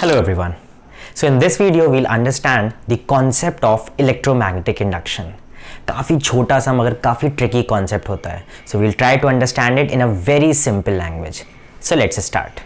Hello everyone. So in this video we'll understand the concept of electromagnetic induction. काफ़ी छोटा सा मगर काफ़ी tricky concept होता है. So we'll try to understand it in a very simple language. So let's start.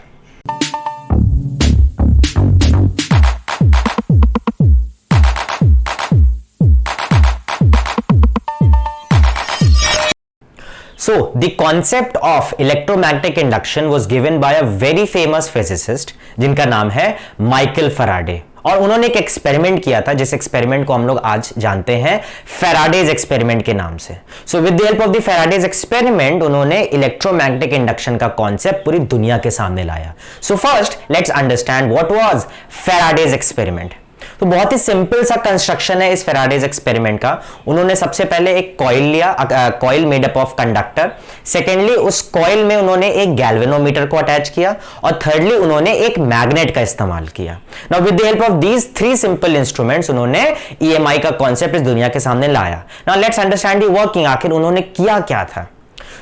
So the concept of electromagnetic induction was given by a very famous physicist जिनका नाम है माइकल फैराडे, और उन्होंने एक experiment किया था जिस एक्सपेरिमेंट को हम लोग आज जानते हैं फैराडेज एक्सपेरिमेंट के नाम से. So with the help of the Faraday's experiment उन्होंने इलेक्ट्रोमैग्नेटिक इंडक्शन का कॉन्सेप्ट पूरी दुनिया के सामने लाया. So first let's understand what was Faraday's experiment. तो बहुत ही सिंपल सा कंस्ट्रक्शन है इस फैराडेज एक्सपेरिमेंट का. उन्होंने सबसे पहले एक कॉइल लिया, coil made up of conductor. Secondly उस कॉइल में उन्होंने एक गैल्वेनोमीटर को अटैच किया, और थर्डली उन्होंने एक मैग्नेट का इस्तेमाल किया. Now with the help of these three simple instruments उन्होंने ईएमआई का कॉन्सेप्ट इस दुनिया के सामने लाया. Now let's understand the working. आखिर उन्होंने किया क्या था.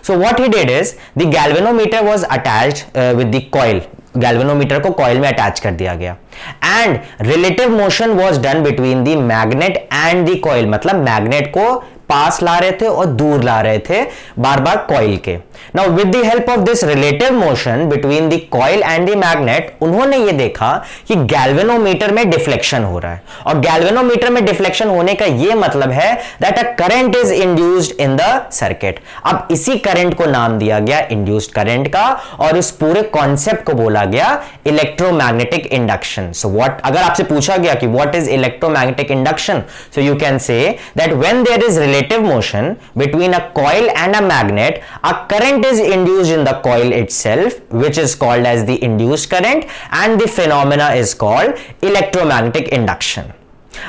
So what he did is the galvanometer was attached with the coil. Galvanometer को कॉइल में अटैच कर दिया गया, and relative motion was done between the magnet and the coil. मतलब मैग्नेट को पास ला रहे थे और दूर ला रहे थे बार बार कॉइल के. Now with the help of this relative motion between the coil and the magnet उन्होंने ये देखा कि गैल्वेनोमीटर में डिफ्लेक्शन हो रहा है, और गैल्वेनोमीटर में डिफ्लेक्शन होने का ये मतलब है that a current is induced in the circuit. अब इसी करंट को नाम दिया गया इंड्यूस्ड करंट का, और इस पूरे कॉन्सेप्ट को बोला गया इलेक्ट्रोमैग्नेटिक इंडक्शन. सो व्हाट, अगर आपसे पूछा गया कि what is electromagnetic induction, so you can say that when there is relative motion between a coil and a magnet, a current is induced in the coil itself, which is called as the induced current, and the phenomena is called electromagnetic induction.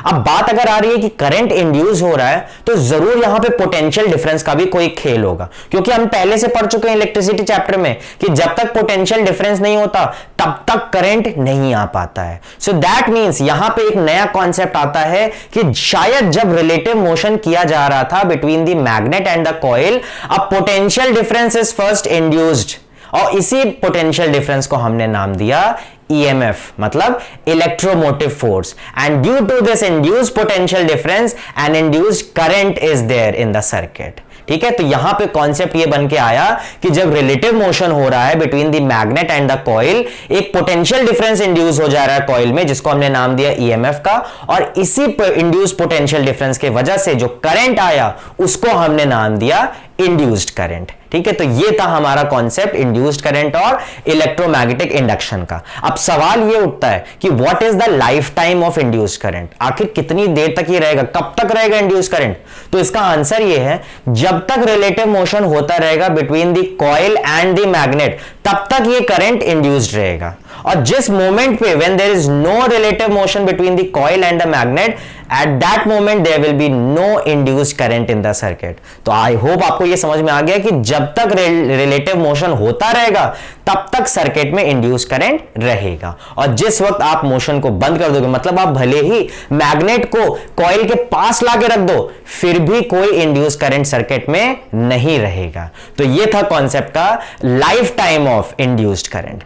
अब बात अगर आ रही है कि current induce हो रहा है, तो जरूर यहां पे पोटेंशियल डिफरेंस का भी कोई खेल होगा, क्योंकि हम पहले से पढ़ चुके हैं इलेक्ट्रिसिटी चैप्टर में कि जब तक पोटेंशियल डिफरेंस नहीं होता तब तक करंट नहीं आ पाता है. सो दैट मींस यहां पे एक नया कॉन्सेप्ट आता है कि शायद जब रिलेटिव मोशन किया जा रहा था between the magnet and the coil, a potential difference is first induced, और इसी पोटेंशियल डिफरेंस को हमने नाम दिया EMF, मतलब electromotive force. And due to this induced potential difference an induced current is there in the circuit. ठीक है, तो यहां पे कॉन्सेप्ट ये बन के आया कि जब रिलेटिव मोशन हो रहा है between the magnet and the coil, एक पोटेंशियल डिफरेंस इंड्यूस हो जा रहा है कॉइल में, जिसको हमने नाम दिया EMF का, और इसी इंड्यूस्ड पोटेंशियल डिफरेंस के वजह से जो करंट आया उसको हमने नाम दिया इंड्यूस्ड करंट. ठीक है, तो ये था हमारा कॉन्सेप्ट इंड्यूस्ड करंट और इलेक्ट्रोमैग्नेटिक इंडक्शन का. अब सवाल ये उठता है कि what is the life time of induced current. आखिर कितनी देर तक ये रहेगा, कब तक रहेगा इंड्यूस्ड करंट. तो इसका आंसर ये है, जब तक रिलेटिव मोशन होता रहेगा between the coil and the magnet, तब तक ये करंट इंड्यूस्ड रहेगा. और जिस मोमेंट पे when there is no relative motion between the coil and the magnet, at that moment there will be no induced current in the circuit. तो I hope आपको ये समझ में आ गया कि जब तक रिलेटिव मोशन होता रहेगा तब तक सर्किट में इंड्यूस करंट रहेगा, और जिस वक्त आप मोशन को बंद कर दोगे, मतलब आप भले ही मैग्नेट को कॉइल के पास लाके रख दो, फिर भी कोई इंड्यूस करंट सर्किट में नहीं रहेगा. तो ये था कॉन्सेप्ट का life time of induced current.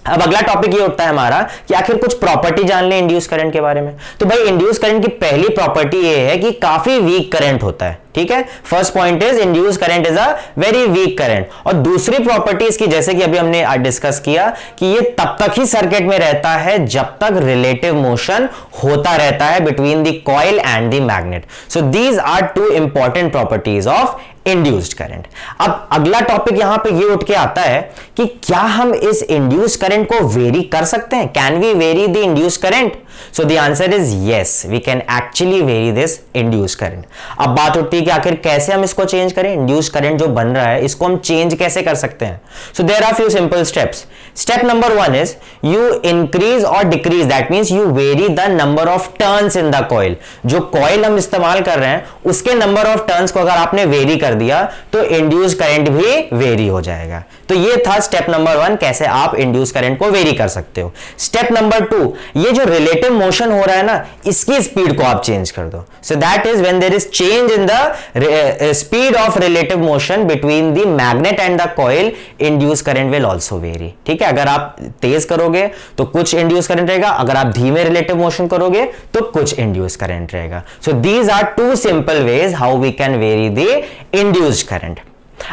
अब अगला टॉपिक ये उठता है हमारा कि आखिर कुछ प्रॉपर्टी जान ले इंड्यूस करंट के बारे में. तो भाई इंड्यूस करंट की पहली प्रॉपर्टी ये है कि काफी वीक करंट होता है. ठीक है, first point is induce current is a very weak current. और दूसरी प्रॉपर्टी इसकी, जैसे कि अभी हमने डिस्कस किया, कि ये तब तक ही सर्किट में रहता है जब तक रिलेटिव मोशन होता रहता है between the coil and the magnet. So these are two important properties of induced current. अब अगला टॉपिक यहां पे ये उठ के आता है कि क्या हम इस इंड्यूस्ड करंट को वेरी कर सकते हैं. Can we vary the induced current. So the answer is yes, we can actually vary this induced current. अब बात उठती है कि आखिर कैसे हम इसको चेंज करें. इंड्यूस्ड करंट जो बन रहा है इसको हम चेंज कैसे कर सकते हैं. So there are few simple steps. Step number 1 is you increase और decrease, that means you vary the number of turns in the coil. जो कॉइल हम इस्तेमाल कर रहे हैं उसके नंबर ऑफ टर्न्स को अगर आपने वेरी कर दिया तो इंड्यूस्ड करंट भी वेरी हो जाएगा. तो ये था स्टेप नंबर 1, कैसे आप इंड्यूस्ड करंट को वेरी कर सकते हो. स्टेप नंबर 2, ये जो रिलेटिव रिलेटिव मोशन हो रहा है ना, इसकी स्पीड को आप चेंज कर दो. So that is when there is change in the speed of relative motion between the magnet and the coil, induce current will also vary. ठीक है, अगर आप तेज करोगे तो कुछ इंड्यूस करंट रहेगा, अगर आप धीमे रिलेटिव मोशन करोगे तो कुछ इंड्यूस करंट रहेगा. So these are two simple ways how we can vary the induced current.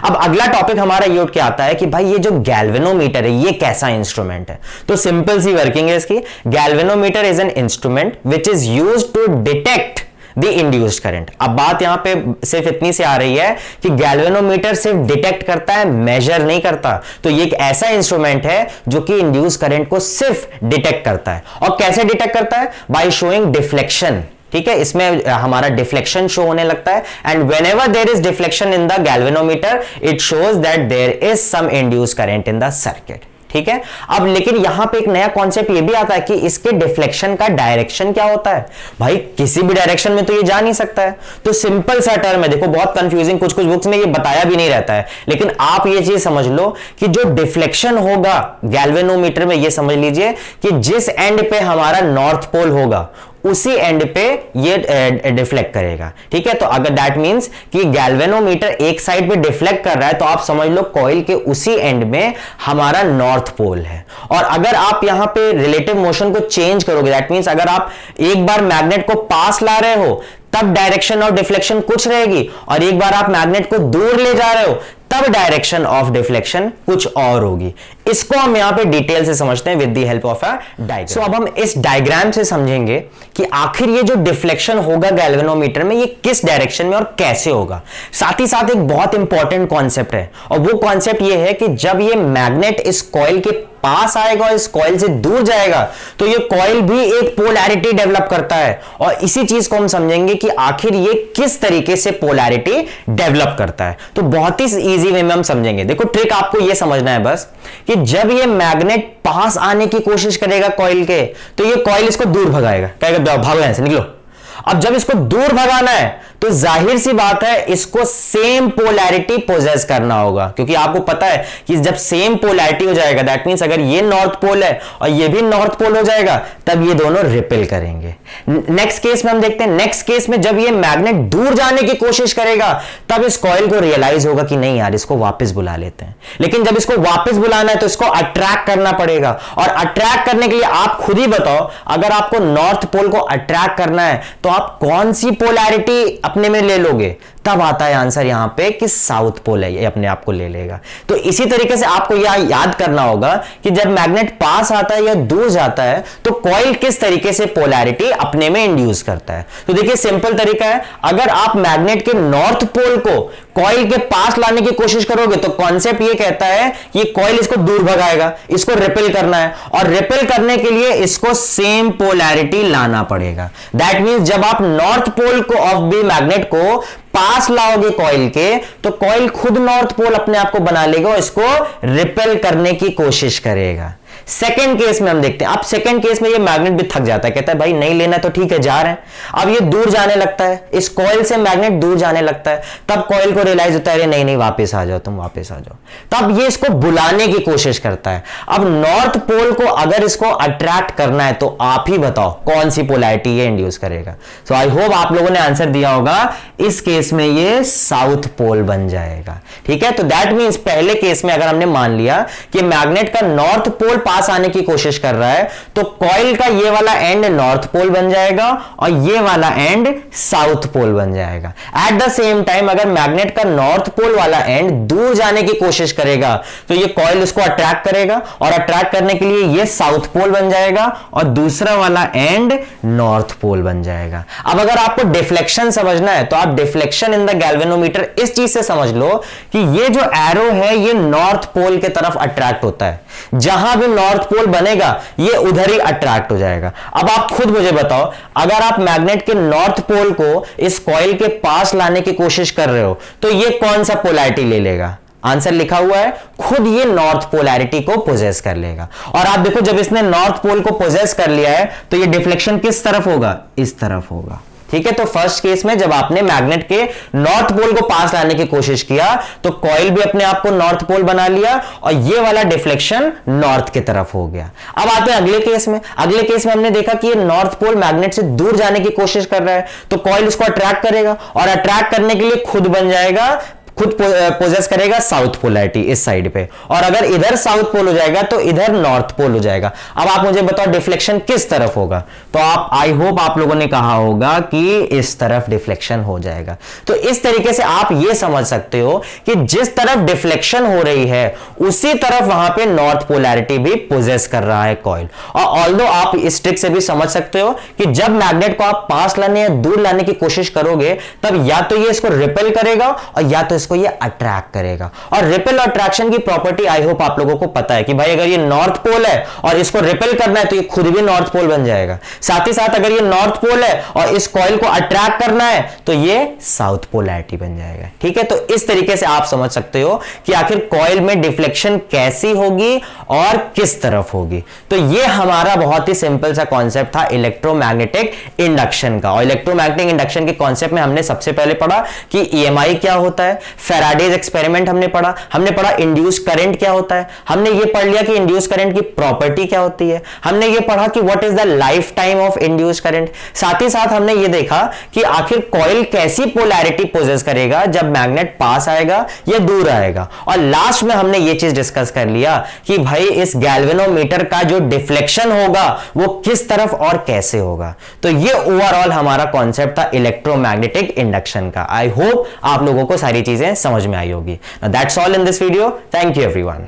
अब अगला टॉपिक हमारा ये उठ के आता है कि भाई ये जो गैल्वेनोमीटर है ये कैसा इंस्ट्रूमेंट है. तो सिंपल सी वर्किंग है इसकी. Galvanometer is an instrument which is used to detect the induced current. अब बात यहां पे सिर्फ इतनी सी आ रही है कि गैल्वेनोमीटर सिर्फ डिटेक्ट करता है, मेजर नहीं करता. तो ये एक ऐसा इंस्ट्रूमेंट है जो कि इंड्यूस्ड करंट को सिर्फ डिटेक्ट करता है. और कैसे डिटेक्ट करता है? By showing deflection. ठीक है, इसमें हमारा डिफ्लेक्शन शो होने लगता है. And whenever there is deflection in the galvanometer it shows that there is some induced current in the circuit. ठीक है, अब लेकिन यहां पे एक नया कॉन्सेप्ट ये भी आता है कि इसके डिफ्लेक्शन का डायरेक्शन क्या होता है. भाई किसी भी डायरेक्शन में तो ये जा नहीं सकता है. तो सिंपल सा टर्म है, देखो बहुत कंफ्यूजिंग, कुछ कुछ बुक्स में ये बताया भी नहीं रहता है, लेकिन आप ये चीज समझ लो कि जो डिफ्लेक्शन होगा गैल्वेनोमीटर में, ये समझ लीजिए कि जिस एंड पे हमारा नॉर्थ पोल होगा उसी एंड पे ये डिफ्लेक्ट करेगा. ठीक है, तो अगर दैट मींस कि गैल्वेनोमीटर एक साइड पे डिफ्लेक्ट कर रहा है तो आप समझ लो कॉइल के उसी एंड में हमारा नॉर्थ पोल है. और अगर आप यहां पे रिलेटिव मोशन को चेंज करोगे, दैट मींस अगर आप एक बार मैग्नेट को पास ला रहे हो तब डायरेक्शन ऑफ डिफ्लेक्शन कुछ रहेगी, और एक बार आप मैग्नेट को दूर ले जा रहे हो तब डायरेक्शन ऑफ डिफ्लेक्शन कुछ और होगी. इसको हम यहां पे डिटेल से समझते हैं with the help of a diagram. So अब हम इस डायग्राम से समझेंगे कि आखिर ये जो डिफ्लेक्शन होगा गैल्वेनोमीटर में ये किस डायरेक्शन में और कैसे होगा. साथ ही साथ एक बहुत इंपॉर्टेंट कॉन्सेप्ट है, और वो कॉन्सेप्ट ये है कि जब ये मैग्नेट इस कॉइल के पास आएगा और इस कॉइल से दूर जाएगा तो ये कॉइल भी एक पोलैरिटी डेवलप करता है. और इसी चीज को हम समझेंगे कि आखिर ये किस तरीके से पोलैरिटी डेवलप करता है. तो बहुत ही इजी वे में हम समझेंगे. देखो ट्रिक आपको ये समझना है बस कि जब ये मैग्नेट पास आने की कोशिश करेगा कॉइल के तो ये कॉइल इसको दूर भगाएगा, कहेगा भागो यहां से, निकलो. अब जब इसको दूर भगाना है तो जाहिर सी बात है इसको सेम पोलैरिटी पोजेस करना होगा, क्योंकि आपको पता है कि जब सेम पोलैरिटी हो जाएगा दैट मींस अगर ये नॉर्थ पोल है और ये भी नॉर्थ पोल हो जाएगा तब ये दोनों रिपेल करेंगे. नेक्स्ट केस में हम देखते हैं. नेक्स्ट केस में जब ये मैग्नेट दूर जाने की कोशिश करेगा तब इस कॉइल को रियलाइज होगा कि नहीं यार इसको वापस बुला लेते हैं. लेकिन जब इसको वापस बुलाना है तो इसको अट्रैक्ट करना पड़ेगा, और अट्रैक्ट करने के लिए आप खुद ही बताओ अगर आपको नॉर्थ पोल को अट्रैक्ट करना है तो आप कौन सी पोलैरिटी अपने में ले लोगे. तब आता है आंसर यहां पे कि साउथ पोल है, ये अपने आप को ले लेगा. तो इसी तरीके से आपको यह याद करना होगा कि जब मैग्नेट पास आता है या दूर जाता है तो कॉइल किस तरीके से पोलैरिटी अपने में इंड्यूस करता है. तो देखिए सिंपल तरीका है, अगर आप मैग्नेट के नॉर्थ पोल को कॉइल के पास लाने की कोशिश करोगे तो कॉन्सेप्ट ये कहता है कि कॉइल इसको दूर भगाएगा, इसको रिपेल करना है, और रिपेल करने के लिए इसको सेम पोलैरिटी लाना पड़ेगा. दैट मींस जब आप नॉर्थ पोल को ऑफ द मैग्नेट को पास लाओगे कॉइल के तो कॉइल खुद नॉर्थ पोल अपने आप को बना लेगा और इसको रिपेल करने की कोशिश करेगा. सेकेंड केस में हम देखते हैं. अब सेकेंड केस में ये मैग्नेट भी थक जाता है, कहता है भाई नहीं लेना तो ठीक है जा रहे हैं. अब ये दूर जाने लगता है, इस कॉइल से मैग्नेट दूर जाने लगता है. तब कॉइल को रियलाइज होता है नहीं नहीं वापस आ जाओ, तुम वापस आ जाओ. तब ये इसको बुलाने की कोशिश करता है. अब नॉर्थ पोल को अगर इसको अट्रैक्ट करना है तो आप ही बताओ कौन सी पोलैरिटी ये इंड्यूस करेगा. सो आई होप आप लोगों ने आंसर दिया होगा. इस केस में ये साउथ पोल बन जाएगा. ठीक है, तो दैट मींस पहले केस में अगर हमने मान लिया कि मैग्नेट का नॉर्थ पोल पास आने की कोशिश कर रहा है तो कॉइल का ये वाला एंड नॉर्थ पोल बन जाएगा और ये वाला एंड साउथ पोल बन जाएगा. एट द सेम टाइम अगर मैग्नेट का नॉर्थ पोल वाला एंड दूर जाने की कोशिश करेगा तो ये कॉइल इसको अट्रैक्ट करेगा, और अट्रैक्ट करने के लिए ये साउथ पोल बन जाएगा और दूसरा वाला एंड नॉर्थ पोल बन जाएगा. अब अगर आपको डिफ्लेक्शन समझना है तो आप डिफ्लेक्शन इन द गैल्वेनोमीटर इस चीज से समझ लो कि ये जो एरो है ये नॉर्थ पोल के तरफ अट्रैक्ट होता है. जहां भी नॉर्थ पोल बनेगा ये उधर ही अट्रैक्ट हो जाएगा. अब आप खुद मुझे बताओ अगर आप मैग्नेट के नॉर्थ पोल को इस कॉइल के पास लाने की कोशिश कर रहे हो तो ये कौन सा पोलैरिटी ले लेगा. आंसर लिखा हुआ है, खुद ये नॉर्थ पोलैरिटी को पोजेस कर लेगा. और आप देखो जब इसने नॉर्थ पोल को पोजेस कर लिया है तो ये डिफ्लेक्शन किस तरफ होगा, इस तरफ होगा. ठीक है, तो फर्स्ट केस में जब आपने मैग्नेट के नॉर्थ पोल को पास लाने की कोशिश किया तो कॉइल भी अपने आप को नॉर्थ पोल बना लिया और ये वाला डिफ्लेक्शन नॉर्थ की तरफ हो गया। अब आते हैं अगले केस में। अगले केस में हमने देखा कि ये नॉर्थ पोल मैग्नेट से दूर जाने की कोशिश कर रहा है, तो कॉइल उसको अट्रैक्ट करेगा और अट्रैक्ट करने के लिए खुद बन जाएगा, खुद पोजेस करेगा साउथ पोलैरिटी इस साइड पे, और अगर इधर साउथ पोल हो जाएगा तो इधर नॉर्थ पोल हो जाएगा। अब आप मुझे बताओ डिफ्लेक्शन किस तरफ होगा, तो आप आई होप आप लोगों ने कहा होगा कि इस तरफ डिफ्लेक्शन हो जाएगा। तो इस तरीके से आप ये समझ सकते हो कि जिस तरफ डिफ्लेक्शन हो रही है उसी तरफ वहां पे नॉर्थ पोलैरिटी भी पोजेस कर रहा है कॉइल। और ऑल्दो आप इस ट्रिक से भी समझ सकते हो कि जब मैग्नेट को आप पास लाने या दूर लाने की कोशिश करोगे तब या तो ये इसको रिपेल करेगा और या तो इसको ये अट्रैक्ट करेगा। और रिपेल और अट्रैक्शन की प्रॉपर्टी आई होप आप लोगों को पता है कि भाई अगर ये नॉर्थ पोल है और इसको रिपेल करना है तो ये खुद भी नॉर्थ पोल बन जाएगा। साथ ही साथ अगर ये नॉर्थ पोल है और इस कॉइल को अट्रैक्ट करना है तो ये साउथ पोलैरिटी बन जाएगा। ठीक है, तो इस तरीके से आप समझ सकते हो कि आखिर कॉइल में डिफ्लेक्शन कैसी होगी और किस तरफ होगी। तो ये हमारा बहुत ही सिंपल सा कॉन्सेप्ट था इलेक्ट्रोमैग्नेटिक इंडक्शन का। और इलेक्ट्रोमैग्नेटिक इंडक्शन के कॉन्सेप्ट में हमने सबसे पहले पढ़ा कि ईएमआई क्या होता है, फैराडेज एक्सपेरिमेंट हमने पढ़ा इंड्यूस करंट क्या होता है, हमने ये पढ़ लिया कि इंड्यूस करंट की प्रॉपर्टी क्या होती है, हमने ये पढ़ा कि what is the life time of induce current. साथ ही साथ हमने ये देखा कि आखिर कॉइल कैसी पोलैरिटी पोजेस करेगा जब मैग्नेट पास आएगा या दूर आएगा। और लास्ट में हमने ये चीज डिस्कस कर लिया कि भाई इस गैल्वेनोमीटर का जो डिफ्लेक्शन होगा वो किस तरफ और कैसे होगा। तो ये ओवरऑल हमारा कॉन्सेप्ट था इलेक्ट्रोमैग्नेटिक इंडक्शन का। आई होप आप लोगों को सारी चीजें समझ में आई होगी। That's all in this video. Thank you everyone.